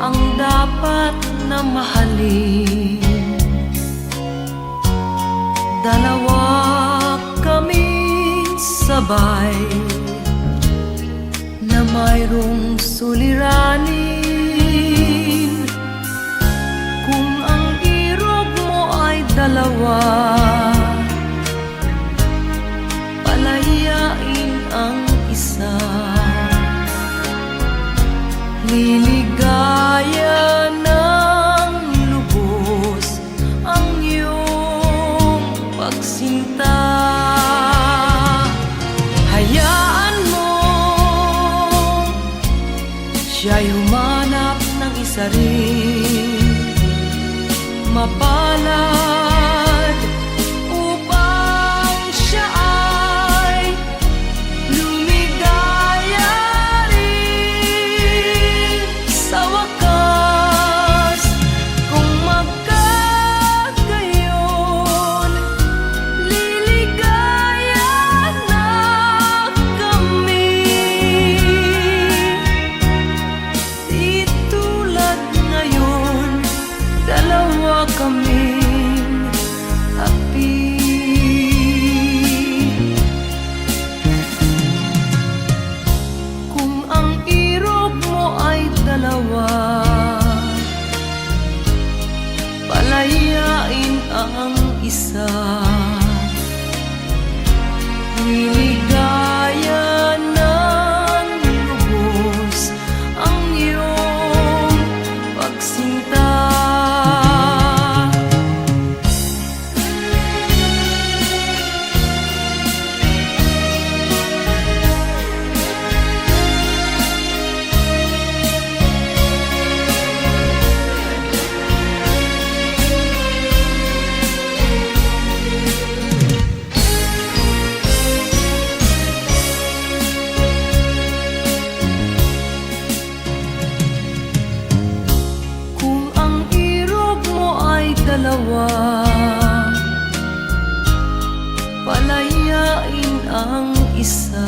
ang dapat na mahalin. Dalawa kaming sabay na mayroong suliranin. Kung ang irog mo ay dalawa, palayain ang isa. Liligaya ng lubos ang iyong pagsinta. Hayaan mo siya'y humanap ng isa rin mapalad upang siya ay lumigaya rin sa wakas. Kung magkagayon, liligaya na kami. Di tulad ngayon, dalawa kaming api. Kung ang irog mo ay dalawa, palayain ang isa. Liligaya ng lubos ang iyong pagsinta. Kung ang irog mo ay dalawa, palayain ang isa.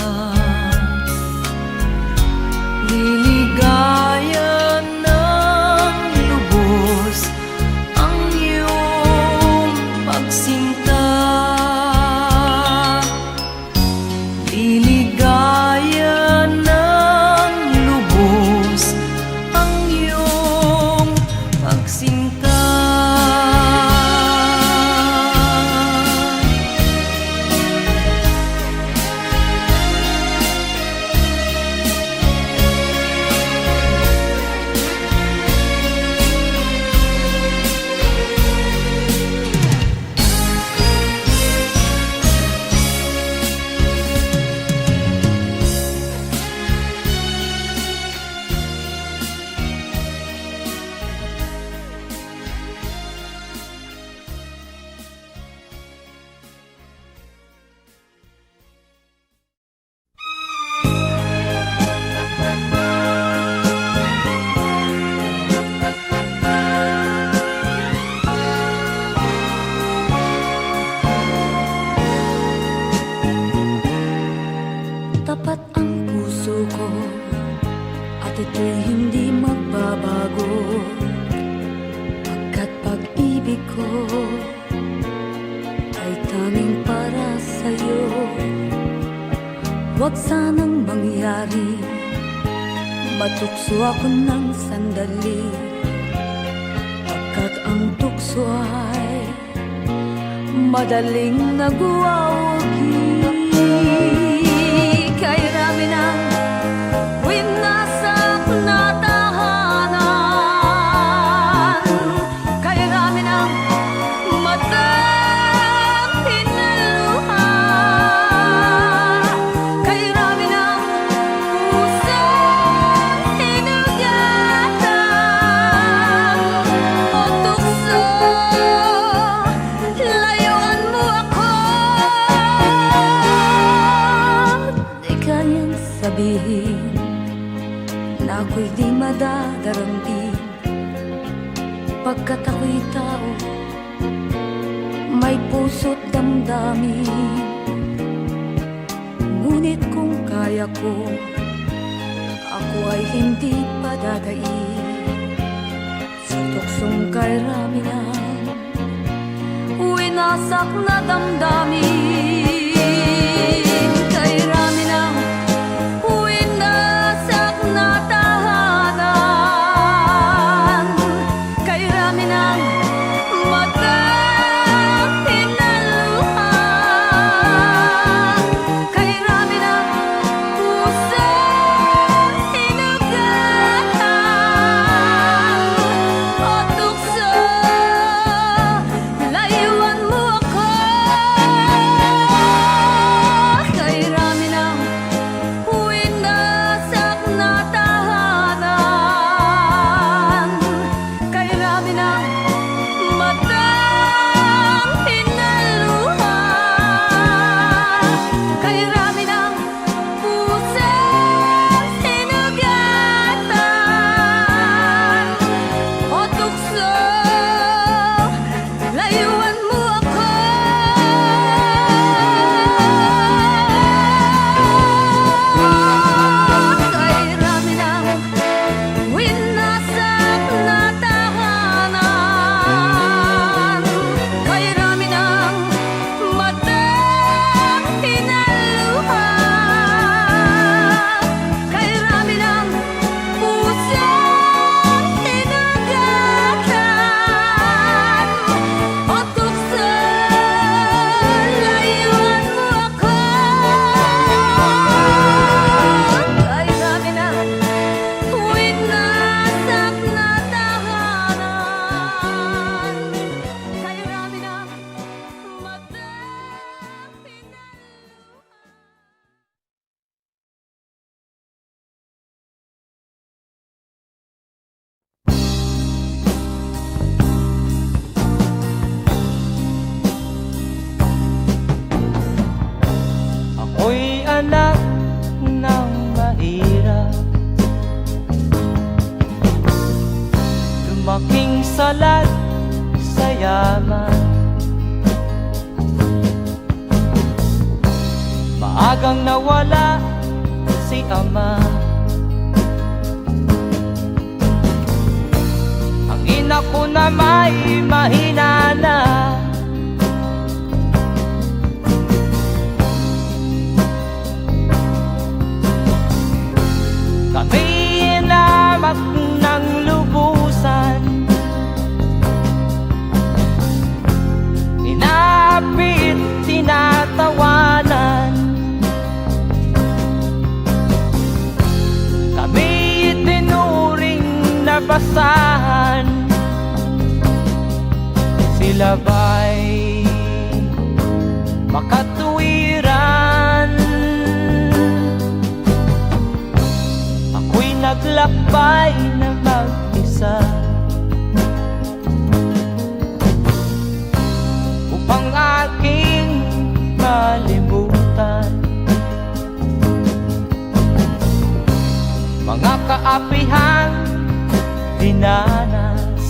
Liligaya ng lubos ang iyong pagsinta. Liligaya ng lubos ang iyong pagsinta. Tapat ang puso ko at ito'y hindi magbabago, pagkat pag-ibig ko ay tanging para sa'yo. Huwag sanang mangyari matukso ako ng sandali, pagkat ang tukso ay madaling nagwawagi. Kay rami ng winasak na tahanan, kay rami ng matang hinaluha, kay rami ng pusong hinugatan. O tukso, layuan mo ako. Di kayang sabihin na ako'y di madadarambin, pagkat ako'y tao, may puso't damdamin. Ngunit kung kaya ko, ako ay hindi padadaig. tuksong kay Ramina, winasak na damdamin. Kay Ramina, winasak na tahanan. Kay Ramina, matang hinaluhan. Kay Ramina, pusang hinugatan. O tukso, layuan mo ako. Kay Ramina, winasak na tahanan. Kay Ramina, matang hinaluhan. Kay Ramina, pusang hinugatan. O tukso, layuan mo ako. Kay Ramina, winasak na tahanan. Kay Ramina, matang hinaluhan. Kay Ramina, pusang hinugatan. O tukso, layuan mo ako. Kay Ramina, winasak na tahanan. Kay Ramina, matang hinaluhan. Ako'y anak ng mahirap, lumaking salat sa yaman. Maagang nawala si ama, ang ina ko na may mahina na. Kami inamak ng lubusan, inapit, tinatawanan. Kami itinuring na basahan, sila ba'y makatuwiran? Ako'y naglakbay na mag-isa upang aking malimutan mga kaapihang dinanas.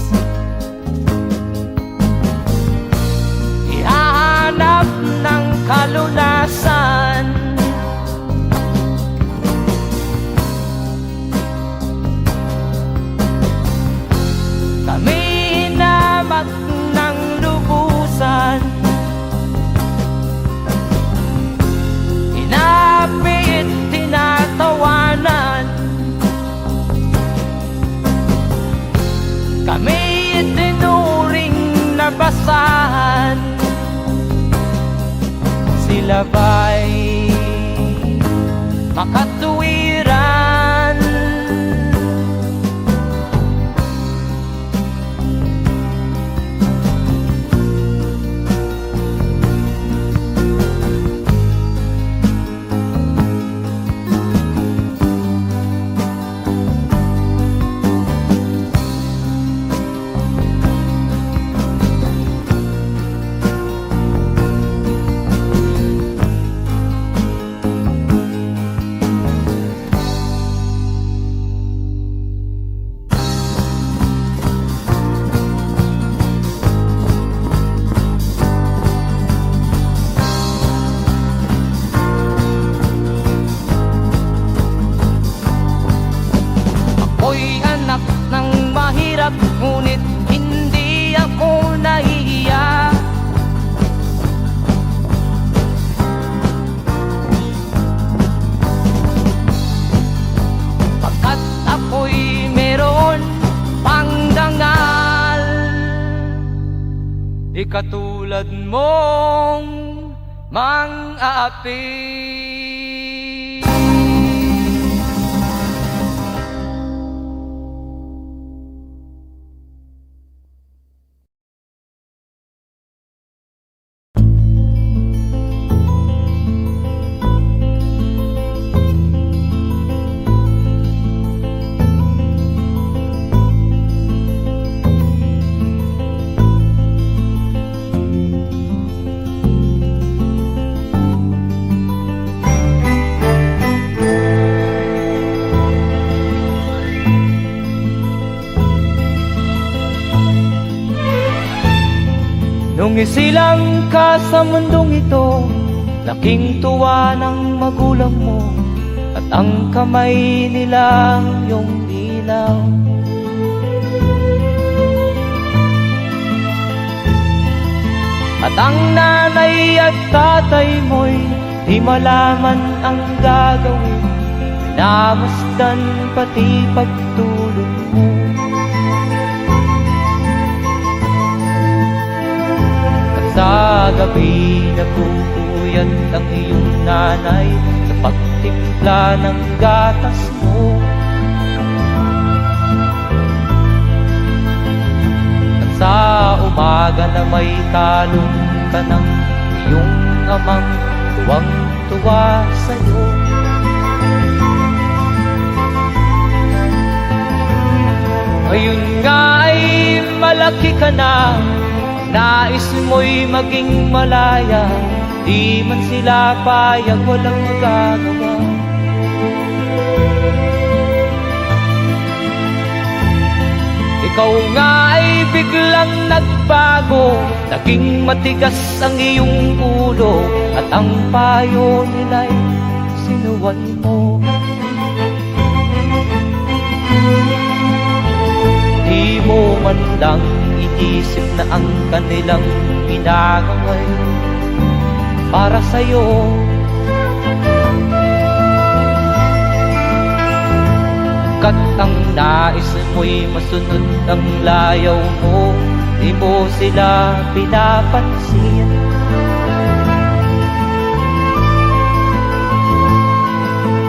Ihahanap ng kalunasan, kami hinamak ng lubusan, inapit, tinatawanan. Kami itinuring na basahan, sila ba'y makatuwiran? Di katulad mong mang-aapi. Nung isilang ka sa mundong ito, laking tuwa ng magulang mo, at ang kamay nila iyong ilaw. At ang nanay at tatay mo'y di malaman ang gagawin, namasdan pati pagtulog mo. Sa gabi napupuyat ang iyong nanay sa pagtimpla ng gatas mo. At sa umaga na may talong ka ng iyong amang tuwang-tuwa sa'yo. Ngayon nga ay malaki ka na, nais mo'y maging malaya, di man sila payag, walang magagawa. Ikaw nga ay biglang nagbago, naging matigas ang iyong ulo, at ang payo nila'y sinuway mo. Di mo man lang iisip na ang kanilang ginagaway para sa'yo. Kat ang nais mo'y masunod ang layaw mo, di mo sila pinapansin.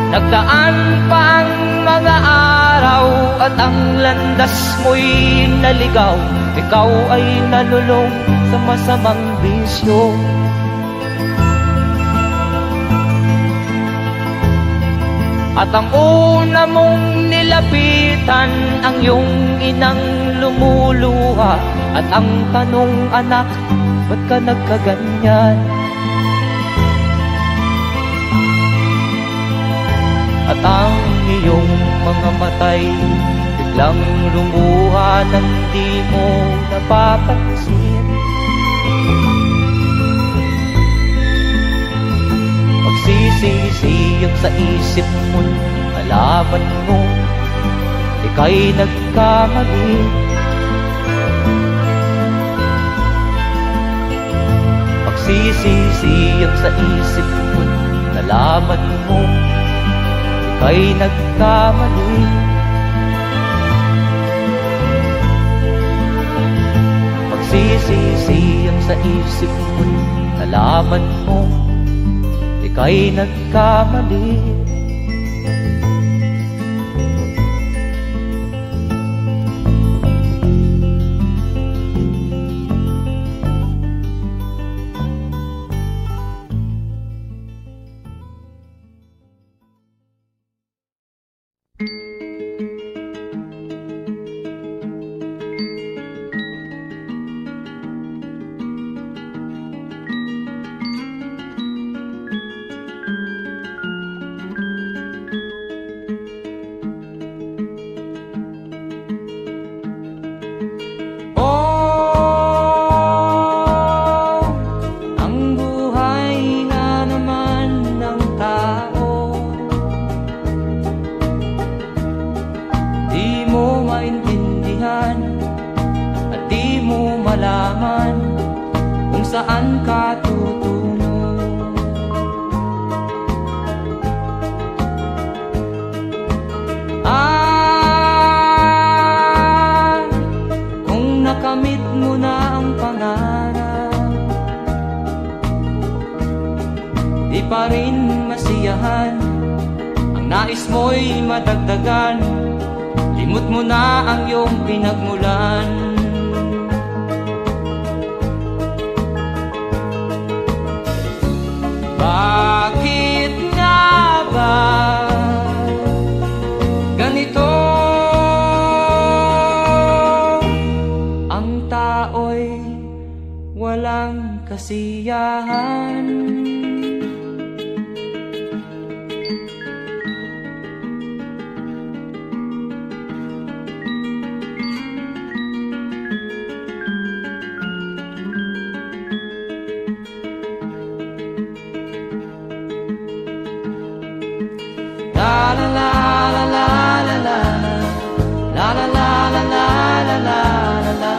Nagdaan pa ang mga araw at ang landas mo'y naligaw, ikaw ay nalulong sa masamang bisyo. At ang una mong nilapitan ang iyong inang lumuluha, at ang tanong, anak, ba't ka nagkaganyan? At ang iyong mga matay biglang lumuha nang di mo napapansin. Magsisisiyag sa isip mo, nalaman mo ika'y nagkamali. Magsisisiyag sa isip mo, nalaman mo ika'y nagkamali. Magsisisiyag sa isip mo, nalaman mo ika'y nagkamali. Saan ka tutungo? Kung nakamit mo na ang pangarap, nais mo'y madagdagan, limot mo na ang iyong pinagmulan. Bakit nga ba ganito? Ang tao'y walang kasiyahan. La la la la la la la la la la la la la la la.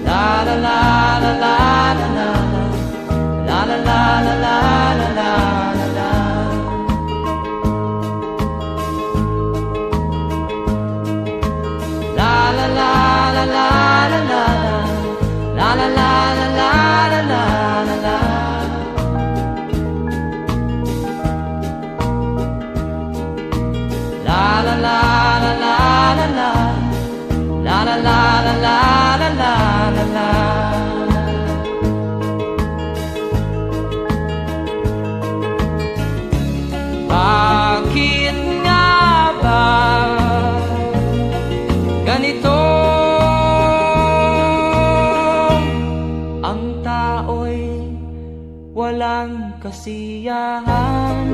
La la la la la la la la la la la la la la. La la la la la la la la la la la la la. La la la la la la la la la la la la la la. Bakit nga ba ganito? Ang tao'y walang kasiyahan.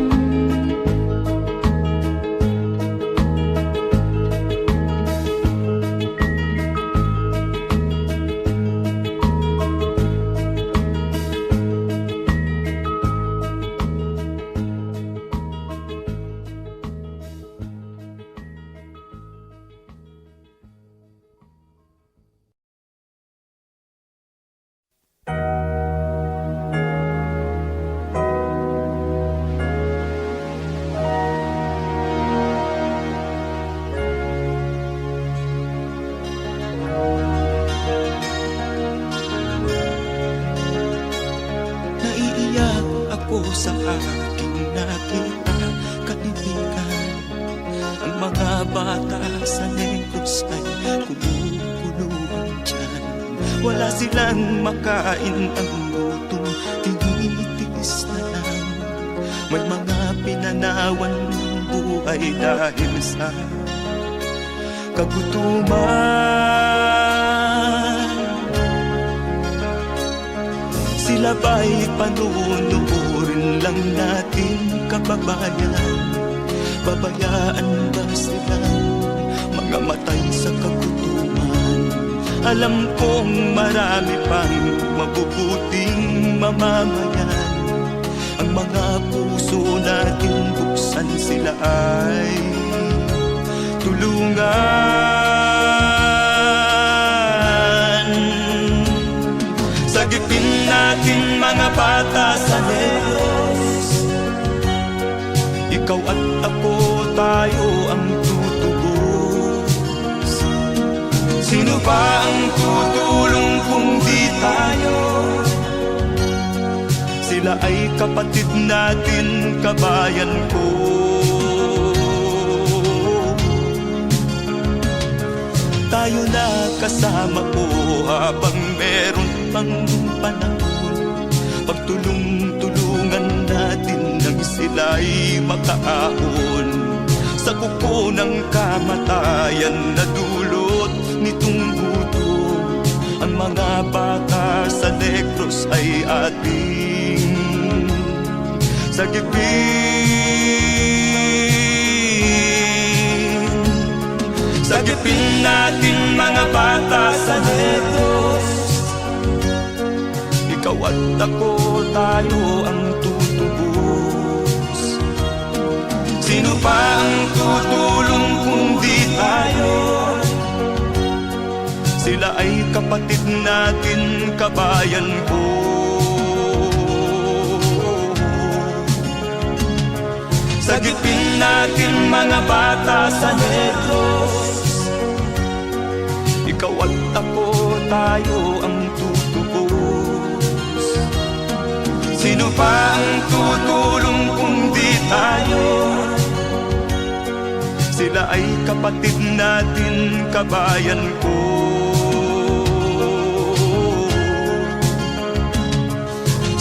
Naiiyak ako sa aking nakita, kaibigan. Ang mga bata sa Negros ay kumukuluan dyan. Wala silang makain, ang gutom tinitiis na lang. May mga pinanawan ng buhay dahil sa kagutuman. Sila ba'y panunurin lang natin, kababayan? Babayaan ba silang mga matay sa kagutuman? Alam kong marami pang mabubuting mamamayan. Ang mga puso natin buksan, sila ay tulungan. Sagipin natin mga bata sa Negros, ikaw at ako, tayo ang tutubos. Sino ba ang tutulong kung di tayo? Sila ay kapatid natin, kabayan ko. Tayo na kasama ko habang meron pang panahon. Pagtulong-tulungan natin nang sila'y makaahon sa kuko ng kamatayan na dulot nitong gutom. Ang mga bata sa Negros ay ating sagipin. Sagipin natin mga bata sa Negros, ikaw at ako, tayo ang tutubos. Sino pa ang tutulong kung di tayo? Sila ay kapatid natin, kabayan ko. Sagipin natin mga bata sa Negros, ikaw at ako, tayo ang tutubos. Sino pa ang tutulong kung di tayo? Sila ay kapatid natin, kabayan ko.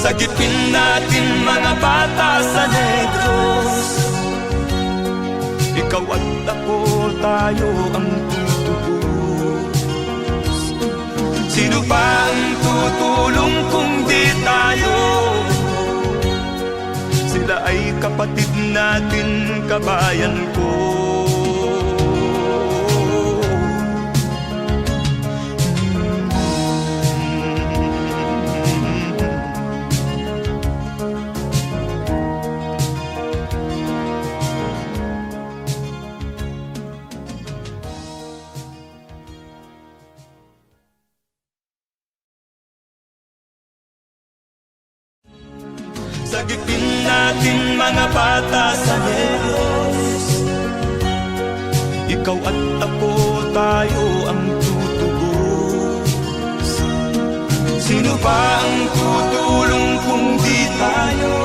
Sagipin natin mga bata sa Negros. Ikaw at ako, tayo ang tutubos. Sino pa ang tutulong kung di tayo? Sila ay kapatid natin, kabayan ko. Sagipin natin mga bata sa Negros. Ikaw at ako, tayo ang tutubos. Sino pa ang tutulong kung di tayo?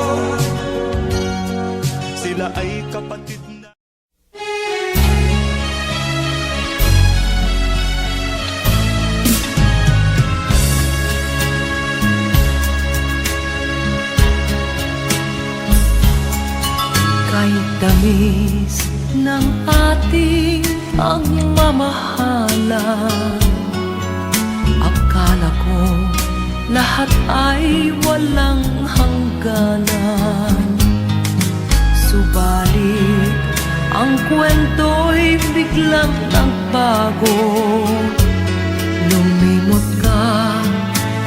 Sila ay kapatid na. Kahit tamis ng ating pagmamahalan, akala ko lahat ay walang hangganan. Subalit ang kwento'y biglang nagbago. Lumimot ka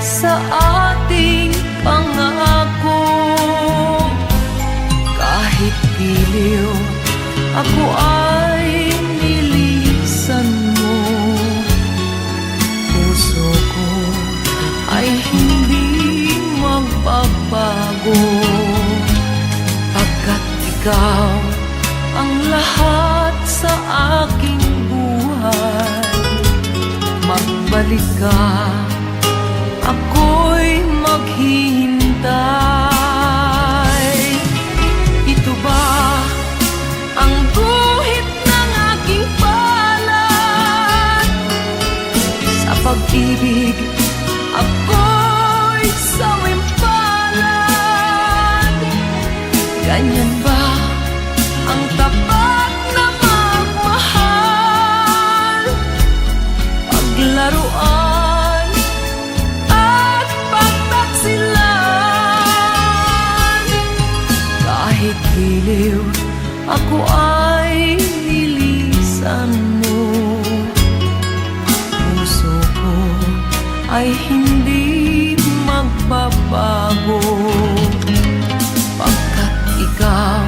sa ating pangako. Kahit giliw, ako ay nilisan mo. Puso ko ay hindi magbabago, pagkat ikaw ang lahat sa aking buhay. Magbalik ka, ako'y maghihintay. Ito ba ang guhit ng aking palad? Sa pag-ibig, ako'y sawimpalad. Ganyan ba ang tapat na magmahal? Paglaruan at pagtaksilan. Kahit giliw, ako ay nilisan mo. Puso ko ay hindi magbabago, pagkat ikaw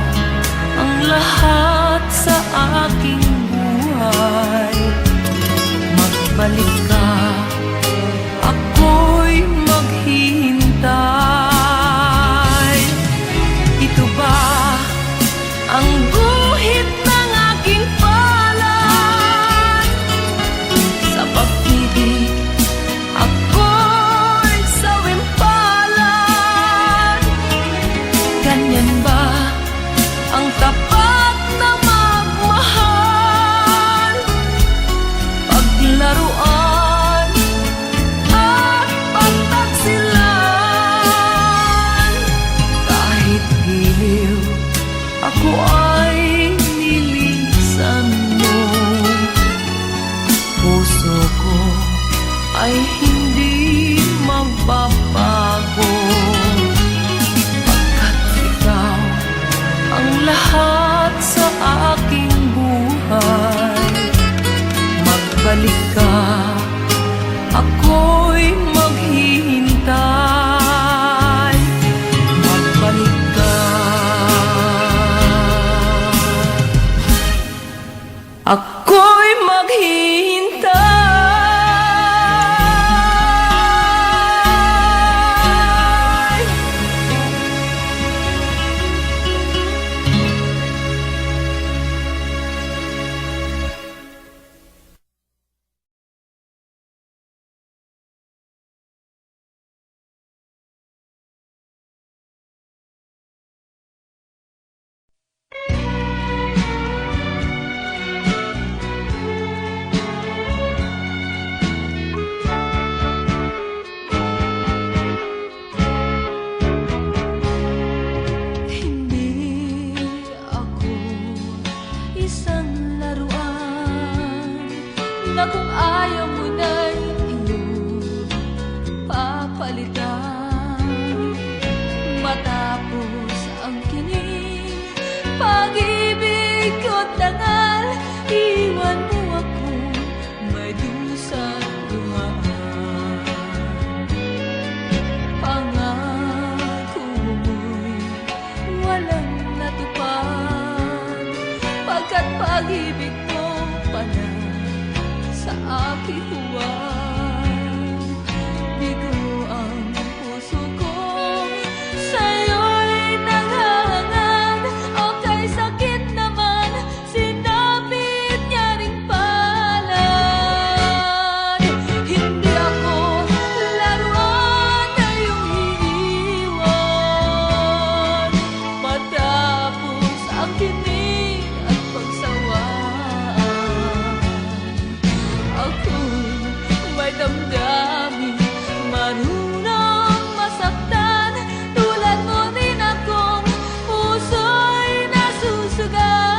sa angkining pag-ibig ko't dangal, iwan mo ako may dusa't luhaan. Pangako mo'y walang natupad, pagkat pag-ibig mo pala sa aking huwag. Bigo ang puso ko, sa'yo'y naghahangad. O kay sakit naman, sinapit niya ring palad. Hindi ako laruan na iyong iiwan, matapos ang kinig at pagsawaan. Ako'y may damdamin, marunong masaktan, tulad mo rin akong puso'y nasusugatan.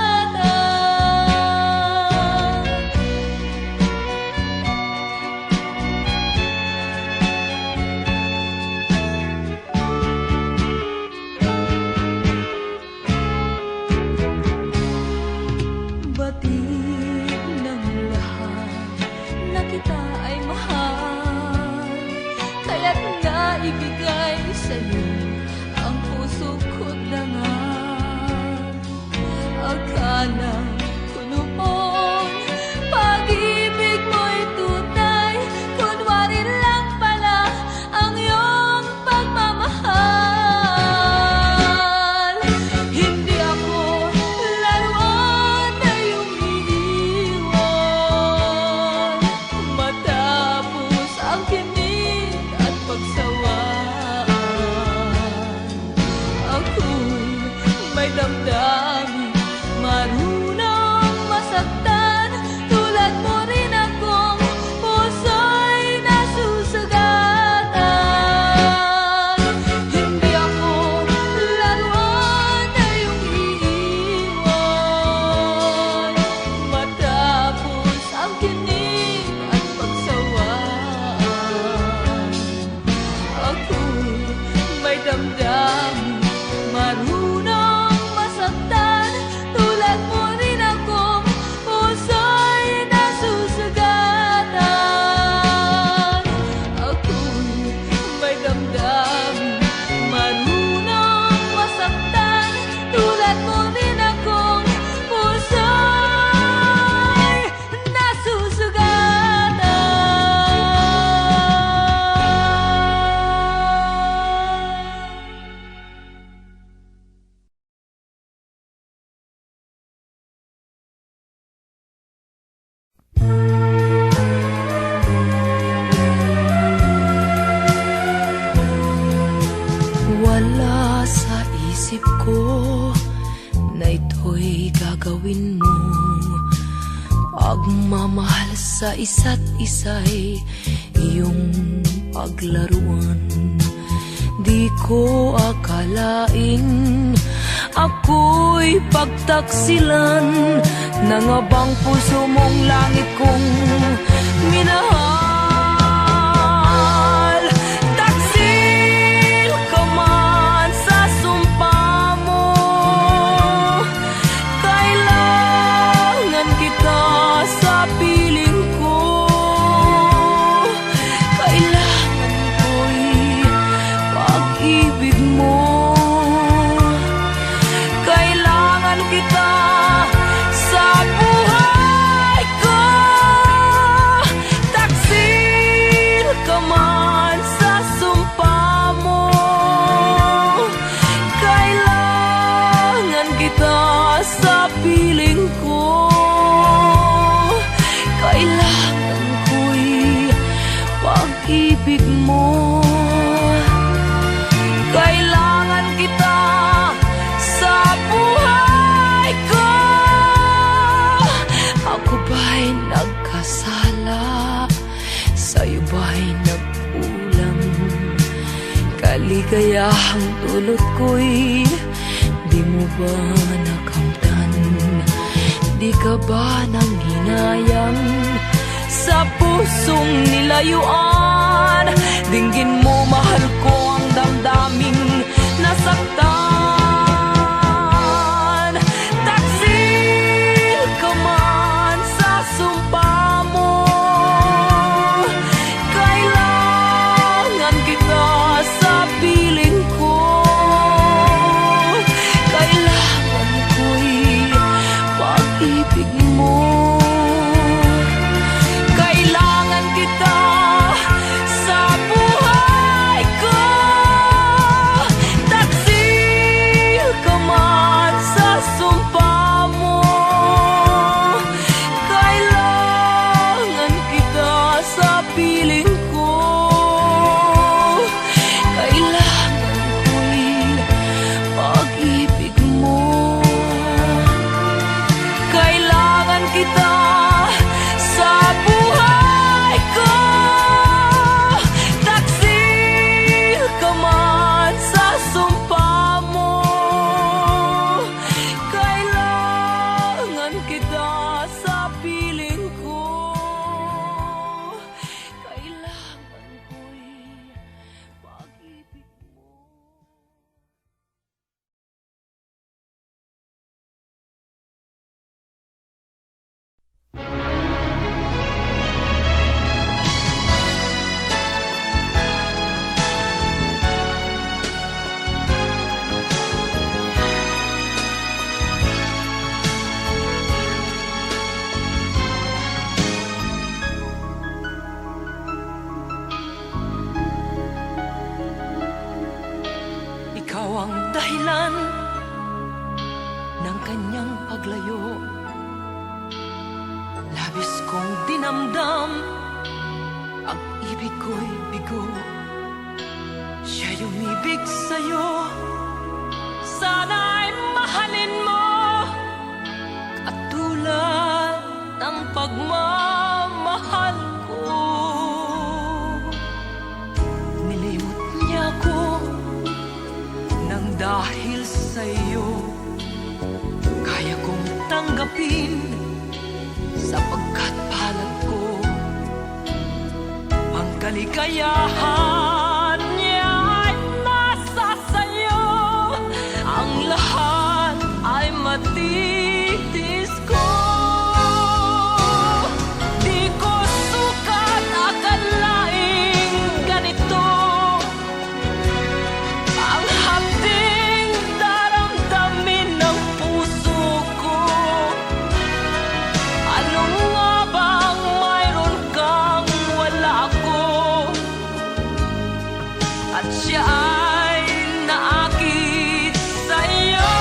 Batid ng lahat na kita ay mahal, kaya't naibigay sa'yo ang puso ko't dangal. Akala ko noon pag-ibig mo'y tunay, kunwari lang pala ang iyong pagmamahal. Hindi ako laruan na iyong iiwan, matapos ang kinig at pagsawaan. Ako'y may damdamin, marunong masaktan, tulad mo rin akong puso'y nasusugatan. Hindi ako laruan na iyong iiwan, matapos ang kinig at pagsawaan. Ako'y may damdamin, marunong masaktan, tulad mo rin akong puso'y nasusugatan. Ako'y may damdamin, marunong masaktan, tulad mo rin akong puso'y nasusugatan. Wala sa isip ko na ito'y gagawin mo. Pagmamahal sa isa't isa'y iyong paglaruan. Di ko akalain ako'y pagtaksilan ng abang puso mong langit kong minahal. Taksil ka man sa sumpa mo, kailangan kita sa piling ko. Kailangan ko'y pag-ibig mo, kailangan kita sa buhay ko. Taksil ka man sa sumpa mo, kailangan kita sa piling ko. Kailangan ko'y pag-ibig mo, kailangan kita sa buhay ko. Ako ba'y nagkasala? Sa'yo ba'y nagkulang? Kaligayahang dulot ko'y di mo ba nakamtan? Di ka ba nang hinayang sa pusong nilayuan? Dinggin mo, mahal ko, ang damdaming nasaktan. ikaw ang dahilan ng kanyang paglayo. Labis kong dinamdam, ang ibig ko'y bigo. Siya'y umibig sa'yo, sana'y mahalin mo, katulad ng pagmamahal ko. Nilimot niya ko nang dahil sa'yo, kaya kong tanggapin sapagkat palad ko. Ang kaligayahan niya ay nasa sayo, ang lahat ay matitis ko. Di ko sukat akalaing ganito ang hapding daramdamin ng puso ko. Ano nga bang mayroon kang wala ako? At siya ay naakit sa'yo.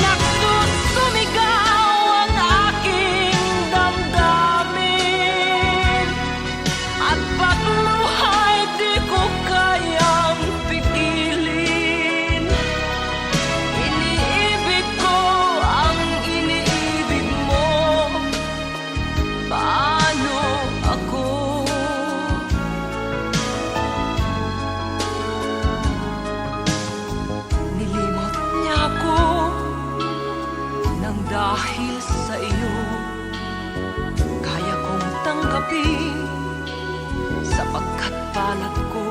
Nagsusumigaw ang aking damdamin, at pagluha'y di ko kayang pigilin. Iniibig ko ang iniibig mo, paano ako? Nilimot niya ako nang dahil sa iyo, kaya kong tanggapin sapagkat palad ko.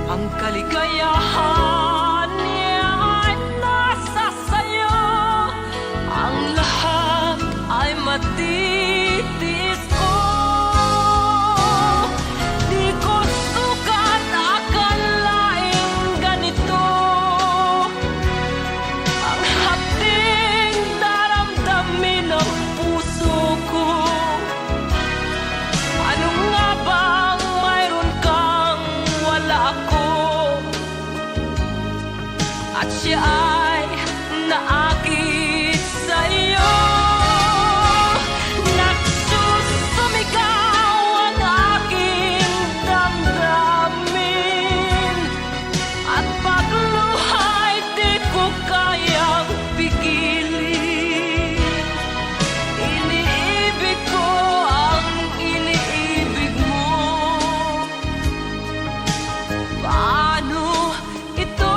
Ang kaligayahan niya ay nasa sayo, ang lahat ay matitis ko. Di ko sukat akalaing ganito ang hapding daramdamin ng puso ko. Ano nga bang mayroon kang wala ako? At siya ay naakit sa'yo. Nagsusumigaw ang aking damdamin, at pagluha'y di ko kayang pigilin. Iniibig ko ang iniibig mo, paano ito?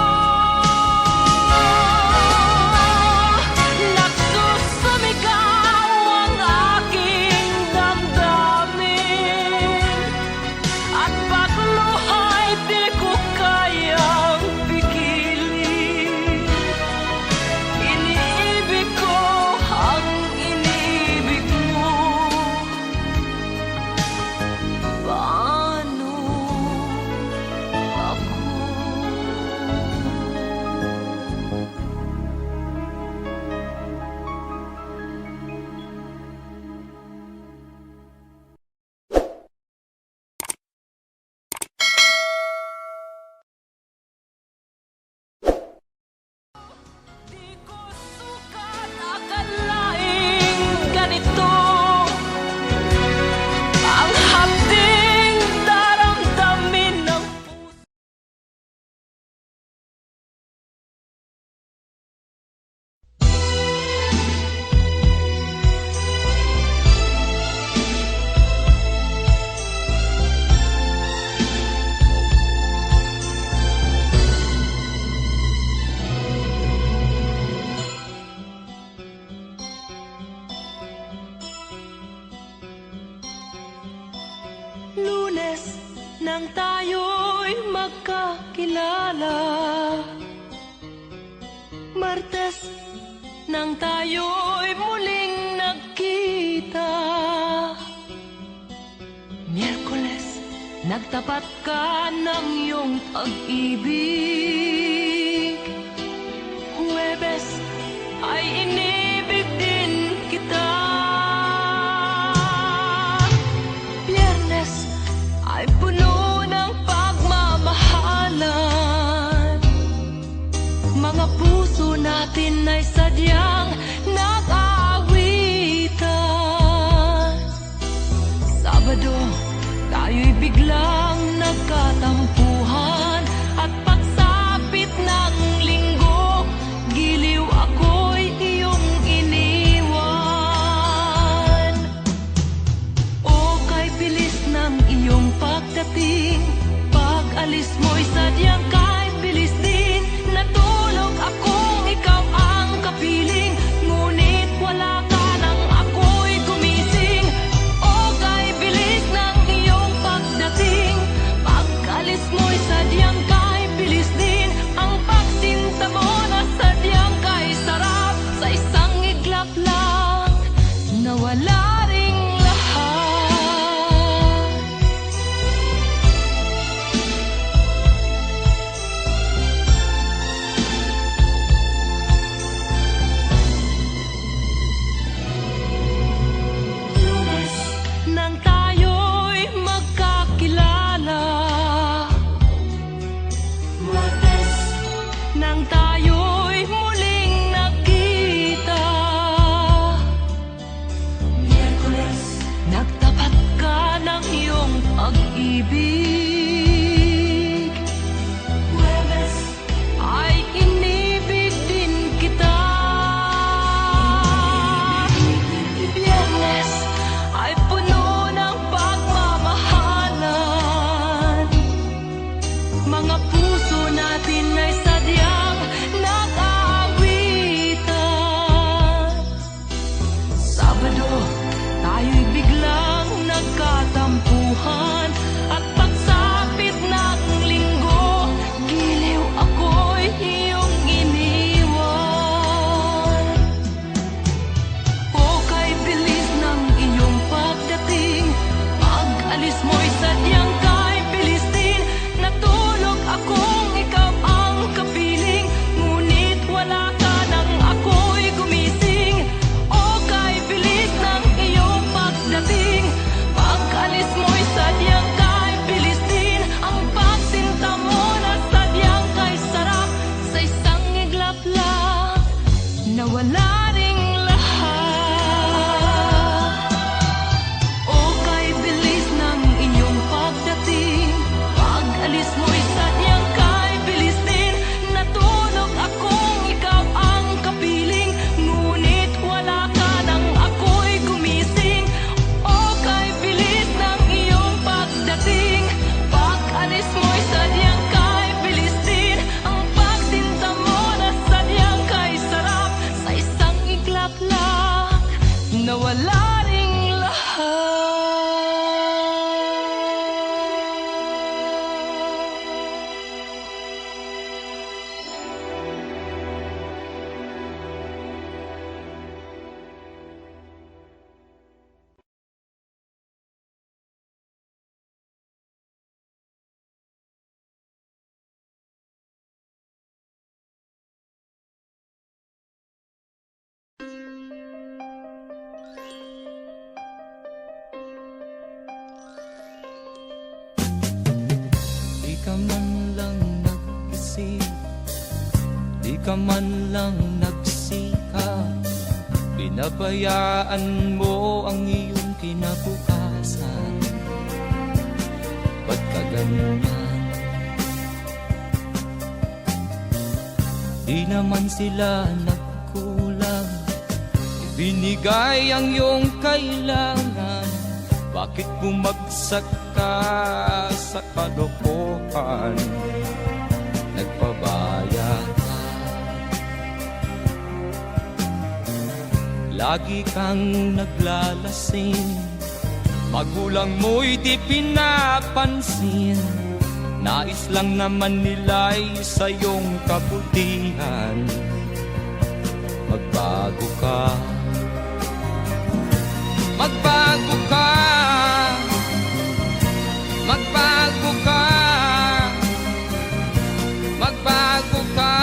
Nagsusumigaw ang aking damdamin, at pagluha'y di ko kayang pigilin. Iniibig ko ang iniibig mo, paano ako? Di ko sukat akalaing ganito ang hapding daramdamin ng puso. Lunes nang tayo'y magkakilala, Martes nang tayo'y muling nagkita, Miyerkules nagtapat ka ng iyong pag-ibig, Huwebes ay inibig din kita, Biyernes ay puno ng pagmamahal. sadyang kahit bilis din. Natulog akong ikaw ang kapiling, ngunit wala ka nang ako'y gumising. O kay bilis ng iyong pagdating, pag-alis mo'y sadyang kahit bilis din. Ang pagsinta mo na sadyang kahit sarap, sa isang iglap lang nawala ring lahat. Lunes nang tayo'y magkakilala, Martes nang tayo'y muling nagkita, Miyerkules nagtapat ka ng iyong pag-ibig, Huwebes ay inibig din kita, Biyernes ay puno ng pagmamahalan. Mga puso natin ay sadyang nag-aawitan. Sabado, tayo'y biglang nagkatampuhan, at pagsapit ng linggo, giliw ako'y iyong iniwan. O kay bilis ng iyong pagdating, pag-alis mo'y sadyang kahit bilis din. Natulog akong ikaw ang kapiling, ngunit wala ka nang ako'y gumising. O kay bilis ng iyong pagdating, pag-alis mo'y sadyang kahit bilis din. Ang pagsinta mo na sadyang kahit sarap, sa isang iglap lang nawala ring lahat. O kay bilis ng iyong pagdating, pag-alis mo'y sadyang kahit bilis din. Natulog akong ikaw ang kapiling, ngunit wala ka nang ako'y gumising. O kay bilis ng iyong pagdating, pag-alis mo'y sadyang kahit bilis din. Ang pagsinta mo na sadyang kahit sarap, sa isang iglap lang nawala ring lahat. Di ka man lang nag-isip, di ka man lang nagsikap, pinabayaan mo ang iyong kinabukasan. Ba't ka ganyan? Di naman sila nagkulang, ibinigay ang iyong kailangan. Bakit bumagsak ka sa kalokohan? Nagpabaya ka, lagi kang naglalasing, magulang mo'y di pinapansin. Nais lang naman nila'y sa iyong kabutihan. Magbago ka, magbago ka, magbago ka, magbago ka.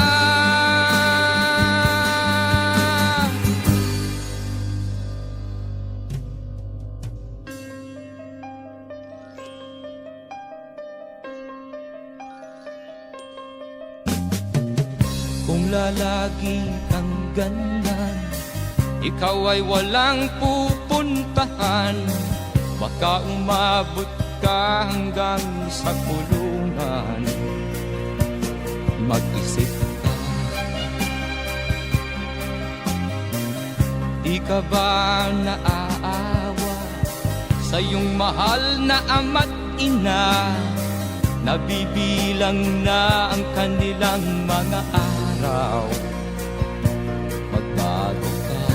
Kung lalagi kang ganyan, ikaw ay walang pupuntahan. Baka umabot ka hanggang sa kulungan. Mag-isip ka, di ka ba naaawa sa iyong mahal na ama't ina? nabibilang na ang kanilang mga araw. Magbago ka,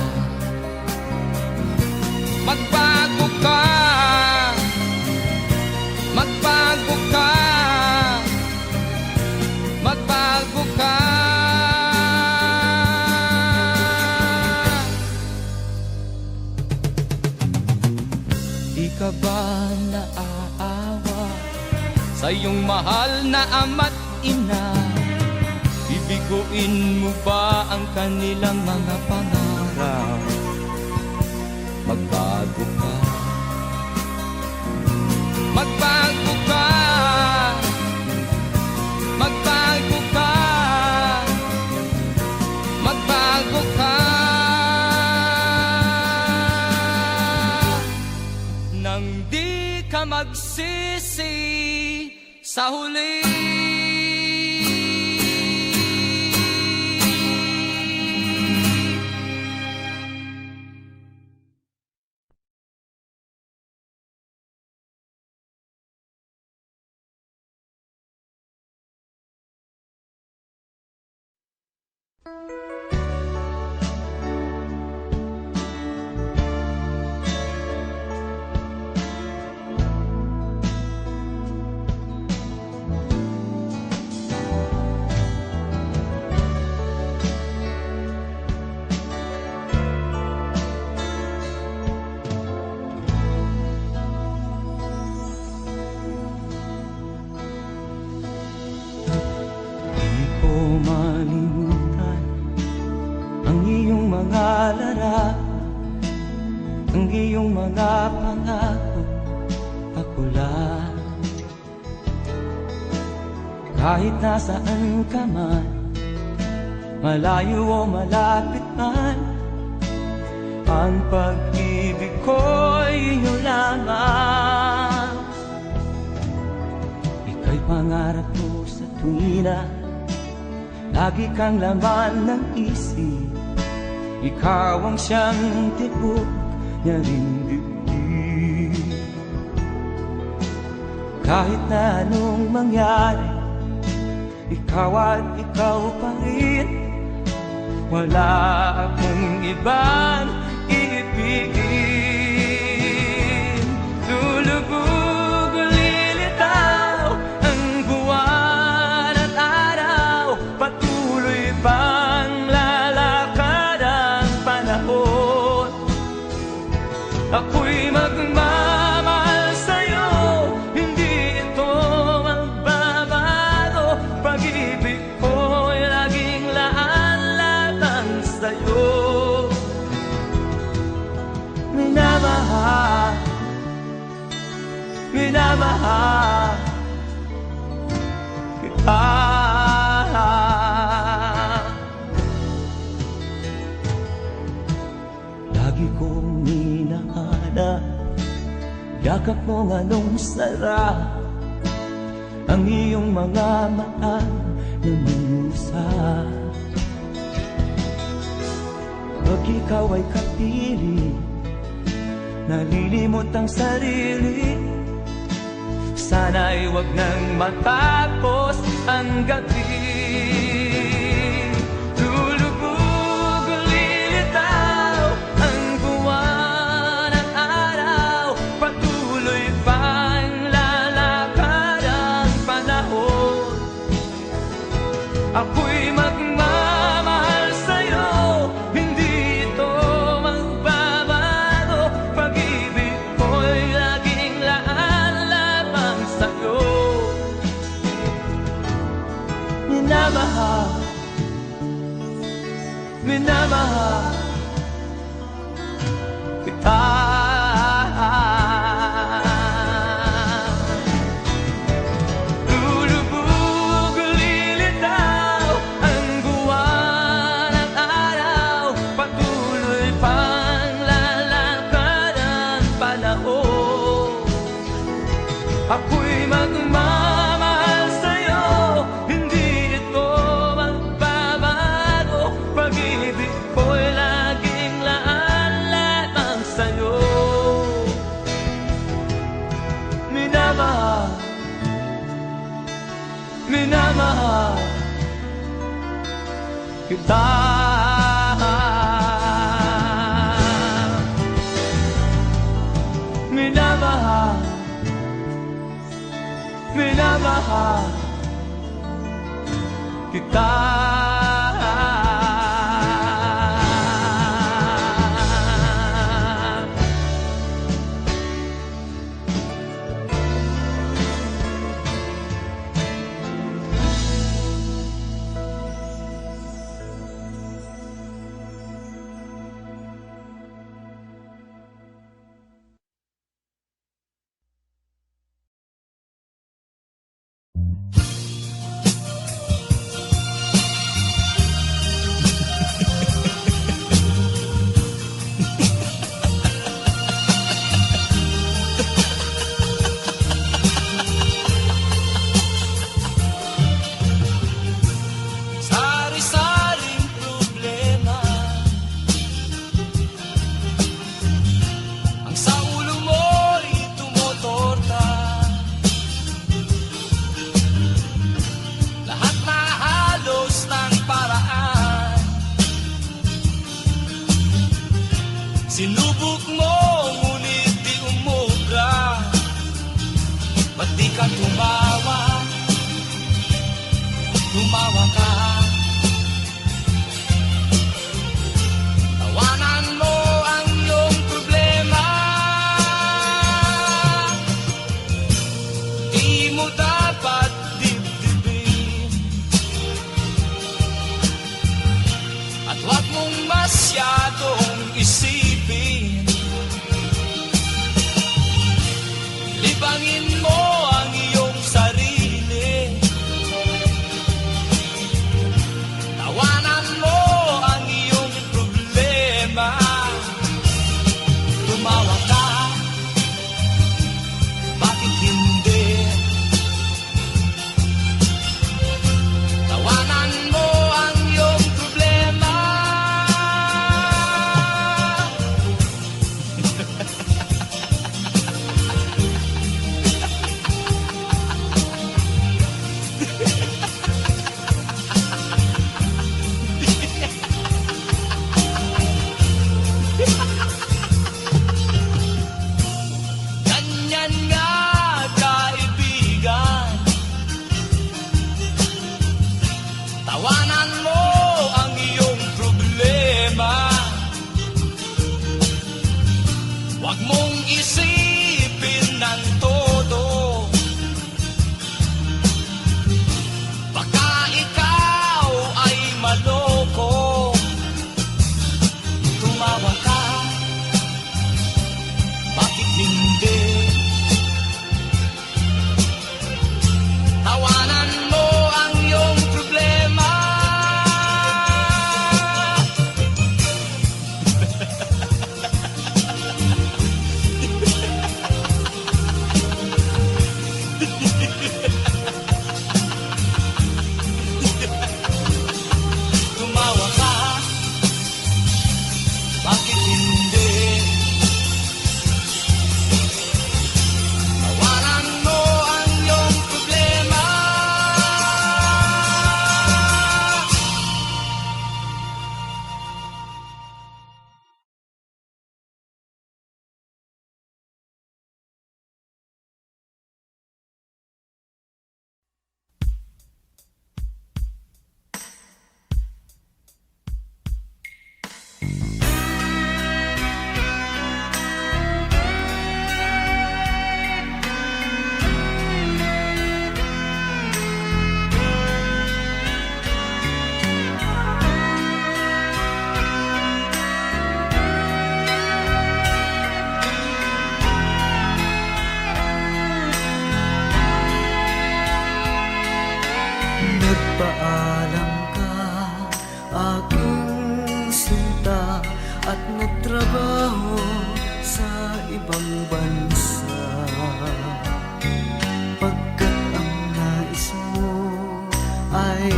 magbago ka, magbago ka, magbago ka. Di ka ba naaawa sa iyong mahal na ama't ina? Bibiguin mo ba ang kanilang mga pangarap? Magbago ka, magbago ka, magbago ka, magbago ka. Nang di ka magsisi sa huli. Di ko malimutan ang iyong mga larawan, ang iyong mga pangako, ako lang. Kahit nasaan ka man, malayo o malapit man, ang pag-ibig ko'y iyo lamang. Ika'y pangarap ko sa tuwina, lagi kang laman ng isip. Ikaw ang siyang tibok niya ring dibdib. Kahit na anong mangyari, ikaw at ikaw pa rin. Wala akong ibang iibigin. Lulubog o lilitaw ang buwan at araw, patuloy pang lalakad ang panahon. Ako'y magmamahal sa'yo, hindi ito magbabago. Pag-ibig ko'y laging laan-latang sa'yo. Minamahal, minamahal kita. Lagi kong hinahanap yakap mo nga nung sarap, ang iyong mga mata nangungusap. Pag ikaw ay kapiling, nalilimot ang sarili. Sana'y wag nang matapos ang gabi. Lulubog o lilitaw ang buwan at araw, patuloy pang lalakad ang panahon. Ako'y magmamahal sa'yo, hindi ito magbabago. Pag-ibig ko'y laging laan lamang sa'yo. Minamahal, minamahal kita. Lulubog o lilitaw ang buwan at araw, patuloy pang lalakad ang panahon. Ako'y magmamahal sa'yo, hindi ito magbabago. Pag-ibig ko'y laging laan lamang sa'yo. minamahal kita. Minamahal, minamahal kita. Sari-saring problema ang sa ulo mo'y tumotorta. Lahat na halos ng paraan sinubok mo, ngunit di umubra. Ba't di ka tumawa? Tumawa ka. Tawanan mo ang iyong problema. Di mo dapat dibdibin, at huwag mong masyadong isipin. Libangin mo ang iyong sarili. Tawanan mo ang iyong problema. Tumawa ka, bakit hindi? Tawanan mo ang iyong problema. Ganyan nga, kaibigan. Tawanan mo ang iyong problema. Huwag mong isipin ng todo. Baka ikaw ay maloko. Tumawa ka, bakit hindi? Tawanan mo ang iyong problema. Tumawa ka, bakit hindi? Tawanan mo ang iyong problema. Nagpaalam ka, aking sinta, at nagtrabaho sa ibang bansa. Pagkat ang nais mo ay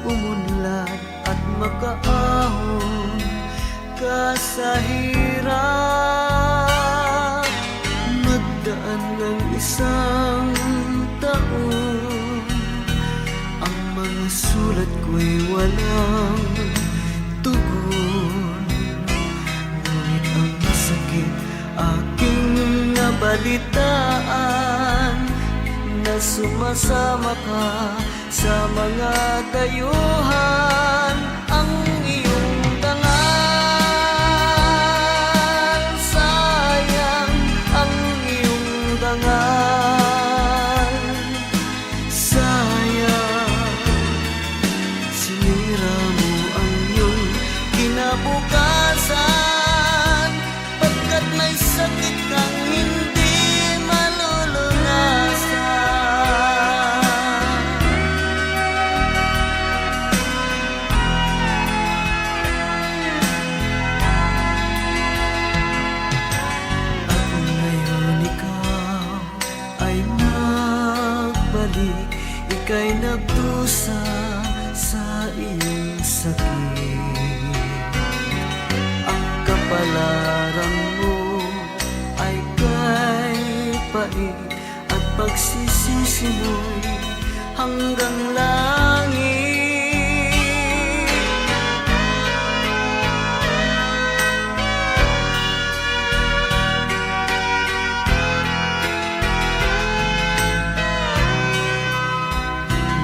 umunlad at makaahon ka sa hirap. Magdaan ng isang taon, sulat ko'y walang tugon. Ngunit ang sakit aking nabalitaan, na sumasama ka sa mga dayuhan. Ang iyong dangal, sayang ang iyong dangal. Sayang, sinira mo ang iyong kinabukasan, pagkat may sakit kang hindi malulunasan. At ngayon ikaw ay nagbalik, ika'y nagdusa sa iyong sakit. Ang kapalaran mo ay kay pait, at pagsisisi mo'y hanggang langit.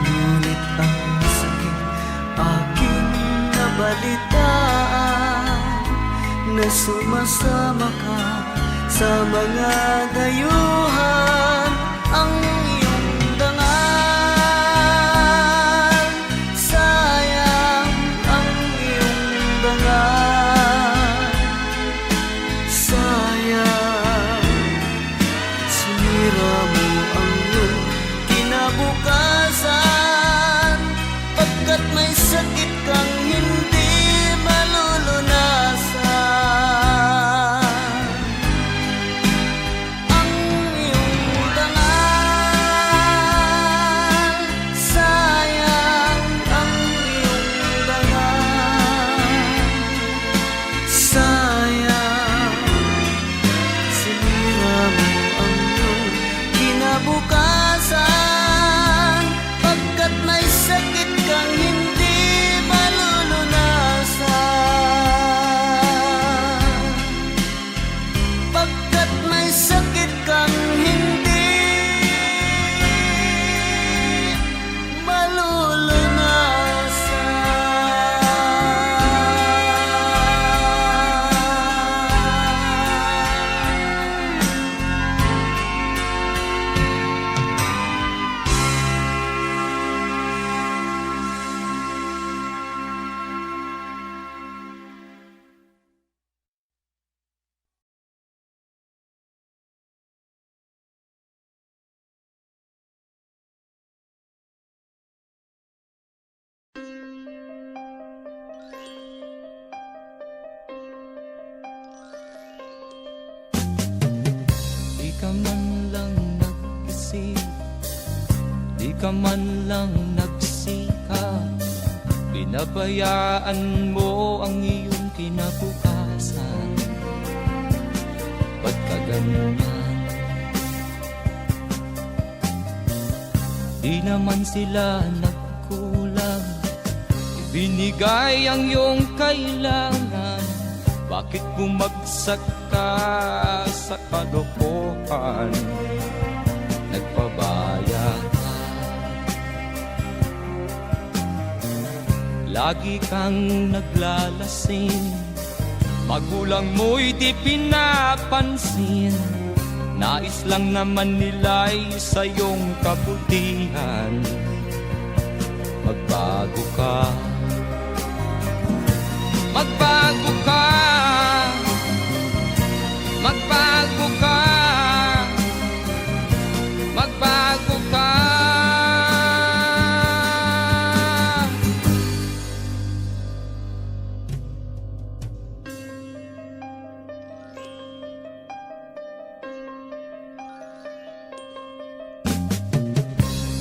Ngunit ang sakit aking nabalitaan, na sumasama ka sa mga dayuhan. Ang iyong dangal, sayang ang iyong dangal. Sayang, sinira mo ang iyong kinabukasan, pagkat may sakit kang hindi malulunasan. Ang iyong dangal, sayang ang iyong dangal. Sayang, sinira mo ang iyong kinabukasan, pagkat may sakit kang hindi malulunasan. Pagkat may sakit kang hindi malulunasan. Di ka man lang nag-isip, di ka man lang nagsikap, binabayaan mo ang iyong kinabukasan. Ba't ka ganyan? Di naman sila nagkulang, ibinigay ang iyong kailangan. Bakit bumagsak ka sa kalokohan? Nagpabaya ka, lagi kang naglalasing, magulang mo'y di pinapansin. Nais lang naman nila'y sa iyong kabutihan. Magbago ka, magbago ka, magbago ka, magbago ka.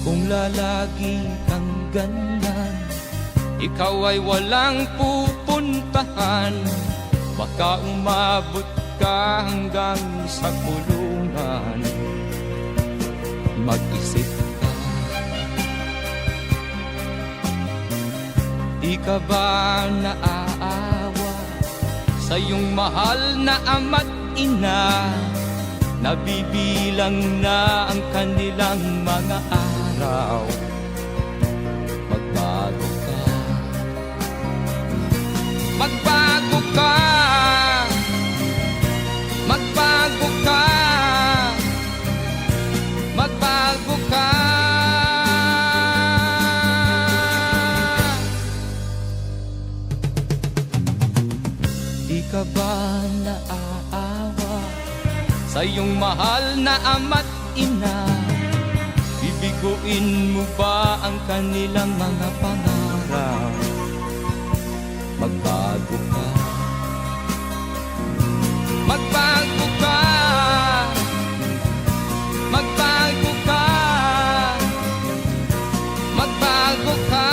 Kung lalagi kang ganyan, ikaw ay walang pupuntahan. Baka umabot ka hanggang sa kulungan. Mag-isip ka, Di ka ba naaawa sa iyong mahal na ama't ina? Nabibilang na ang kanilang mga araw. Magbago ka, magbago ka, magbago ka, magbago ka. Di ka ba naaawa sa iyong mahal na ama't ina? Bibiguin mo ba ang kanilang mga pangarap? Magbago ka, magbago ka, magbago ka, magbago ka.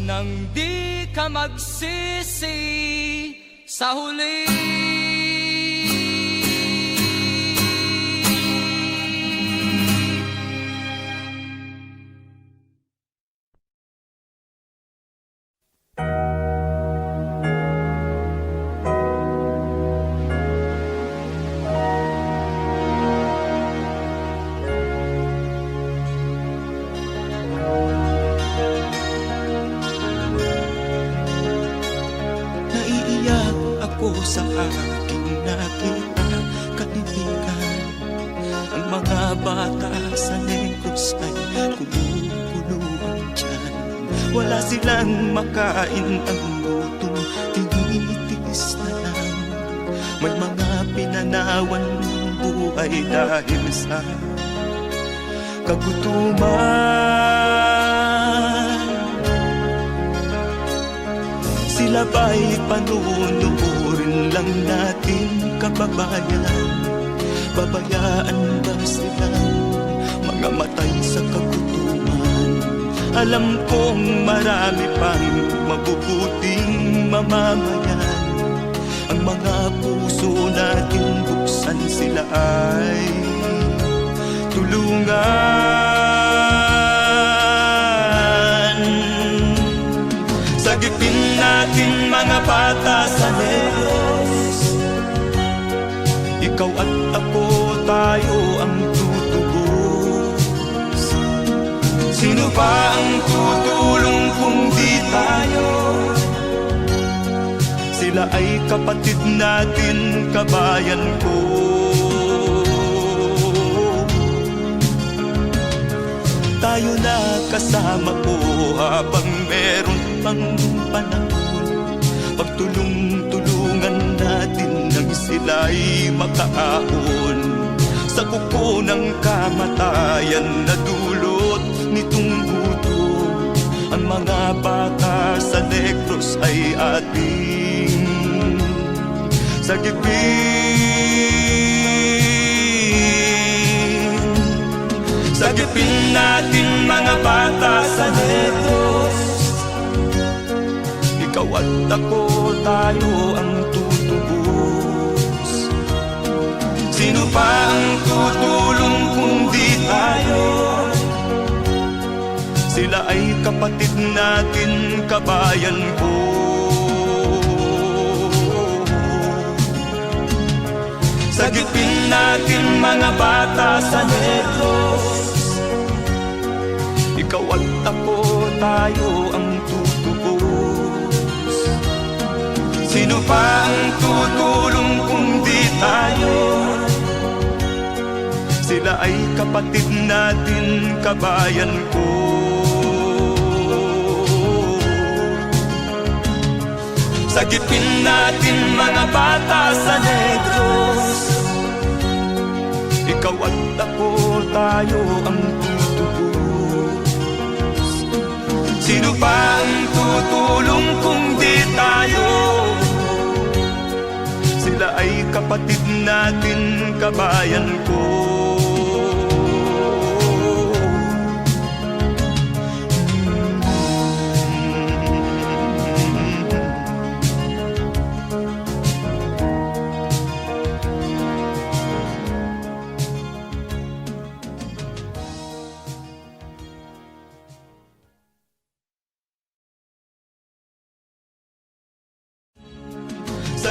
Nang di ka magsisi sa huli. Naiiyak ako sa aking nakita, kaibigan. Ang mga bata sa Negros ay kumukuluan dyan. Wala silang makain, ang gutom tinitiis na lang. May mga pinanawan ng buhay dahil sa kagutuman. Sila ba'y panunurin lang natin, kababayan? Babayaan ba silang mga matay sa kagutuman? Alam kong marami pang mabubuting mamamayan. Ang mga puso natin buksan, sila ay tulungan. Sagipin natin mga bata sa Negros. Ikaw at ako, tayo ang tutubos. Sino ba ang tutulong kung di tayo? Sila ay kapatid natin, kabayan ko. Tayo na kasama ko habang meron pang panahon. Pagtulong-tulungan natin nang sila'y makaahon sa kuko ng kamatayan na dulot nitong gutom. Ang mga bata sa Negros ay ating sagipin. Sagipin natin mga bata sa Negros. Ikaw at ako, tayo ang tutubos. Sino pa ang tutulong kung di tayo? Sila ay kapatid natin, kabayan ko. Sagipin natin mga bata sa Negros. Ikaw at ako, tayo ang tutubos. Sino pa ang tutulong kung di tayo? Sila ay kapatid natin, kabayan ko. Sagipin natin mga bata sa Negros. Ikaw at ako, tayo ang tutubos. Sino pa ang tutulong kung di tayo? Sila ay kapatid natin, kabayan ko.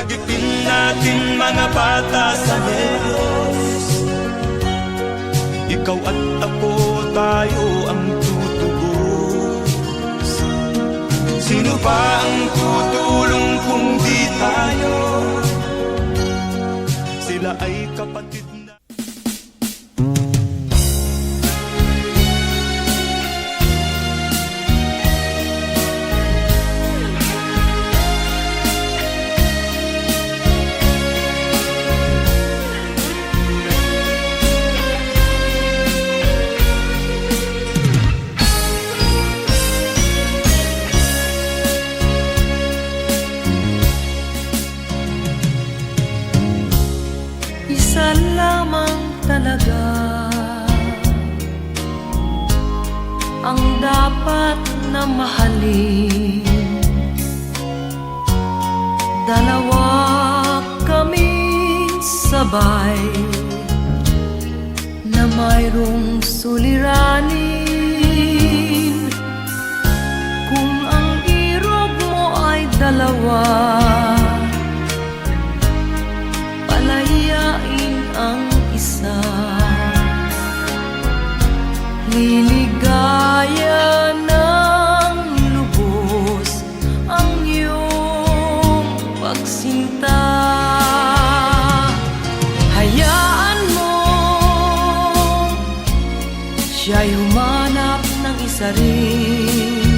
Sagipin natin mga bata sa Negros. Ikaw at ako, tayo ang tutubos. Sino ba ang tutulong kung di tayo? Sila ay kapatid na. Isa lamang talaga ang dapat na mahalin. Dalawa kaming sabay na mayroong suliranin. Kung ang irog mo ay dalawa, palayain ang isa. Liligaya ng lubos ang iyong pagsinta. Hayaan mo siya'y humanap ng isa rin,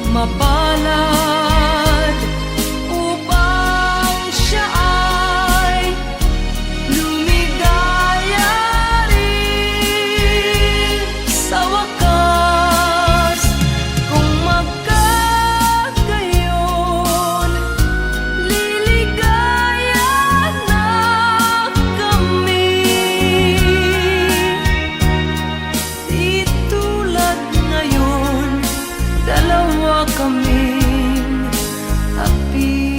mapalad upang siya ay lumigaya rin sa wakas. Kung magkagayon, liligaya na kami. Di tulad ngayon, dalawa kaming happy.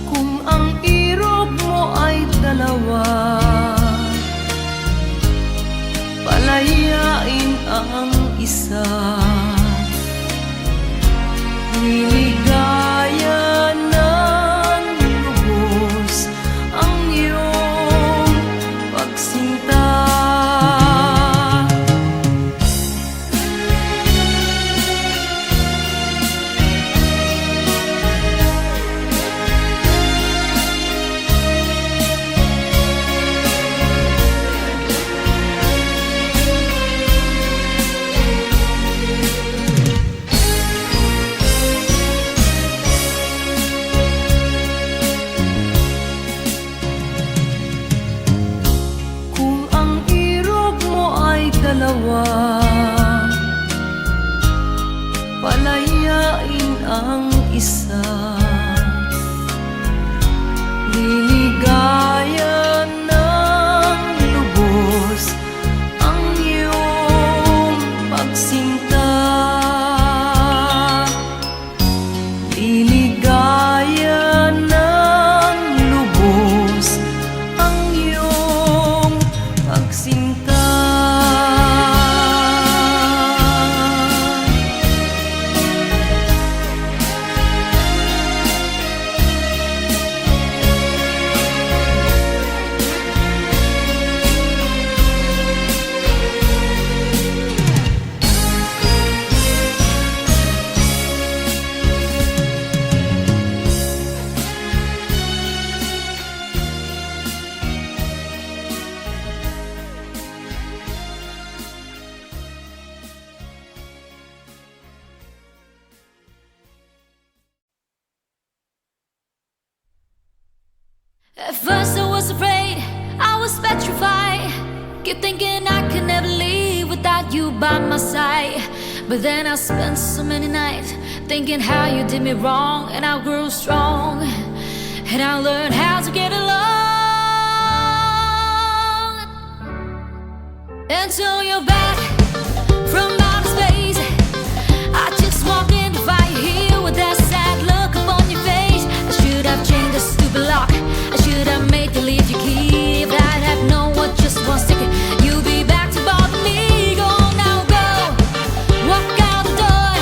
Kung ang irog mo ay dalawa, palayain ang isa. Liligaya ng lubos ang iyong pagsinta. Kung ang irog mo ay dalawa, palayain ang isa. Liligaya ng lubos ang iyong pagsinta. Liligaya ng lubos ang iyong pagsinta. At first I was afraid, I was petrified. Kept thinking I could never leave without you by my side. But then I spent so many nights thinking how you did me wrong, and I grew strong, and I learned how to get along. Until you're back from outer space, I just walked in to find you here with that sad look upon your face. I should have changed the stupid lock, I should have made you leave your key. If I'd have known what just one second you'll be back to bother me. Go now, go, walk out the door.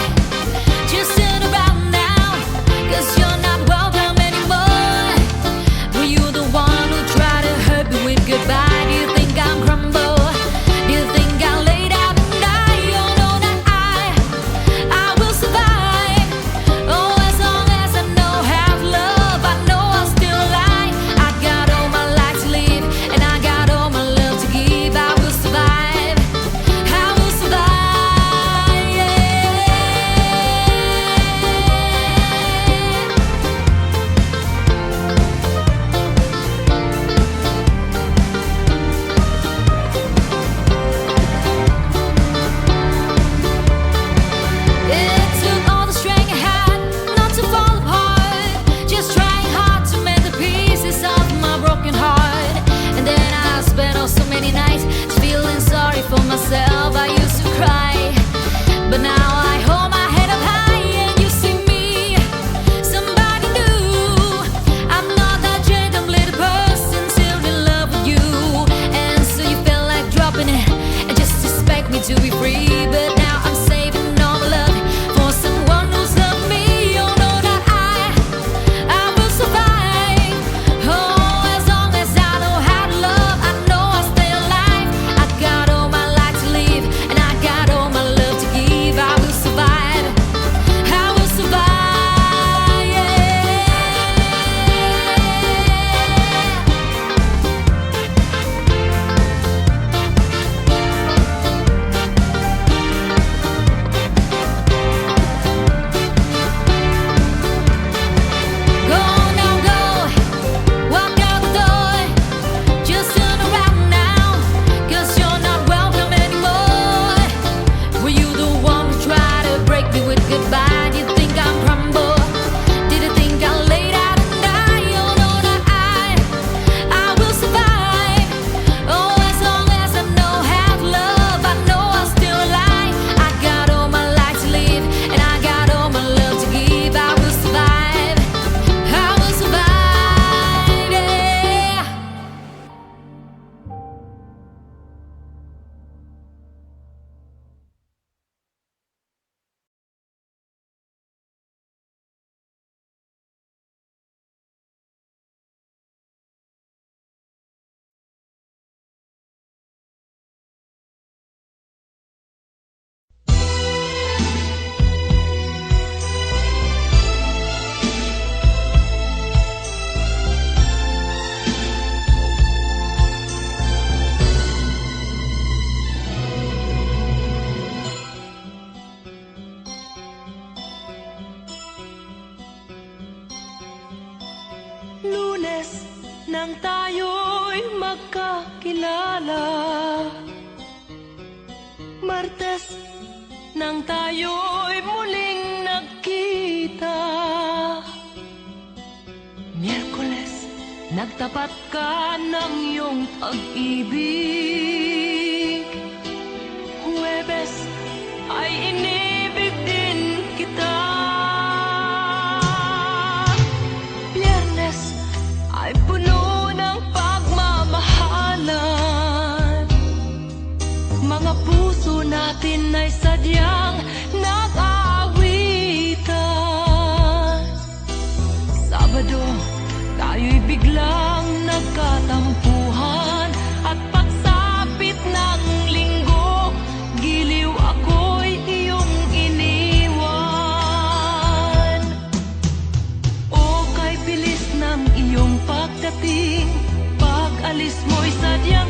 nang tayo'y magkakilala. Martes nang tayo'y muling nagkita. Miyerkules, nagtapat ka ng iyong pag-ibig. Huwebes, ay inibig din kita. Biyernes, ay puno ng pagmamahalan. Mga puso natin ay sadyang nag-aawitan. Sabado, tayo'y biglang nagkatampuhan. At pagsapit ng linggo, giliw ako'y iyong iniwan. O kay bilis ng iyong pagdating, pag-alis mo'y sadyang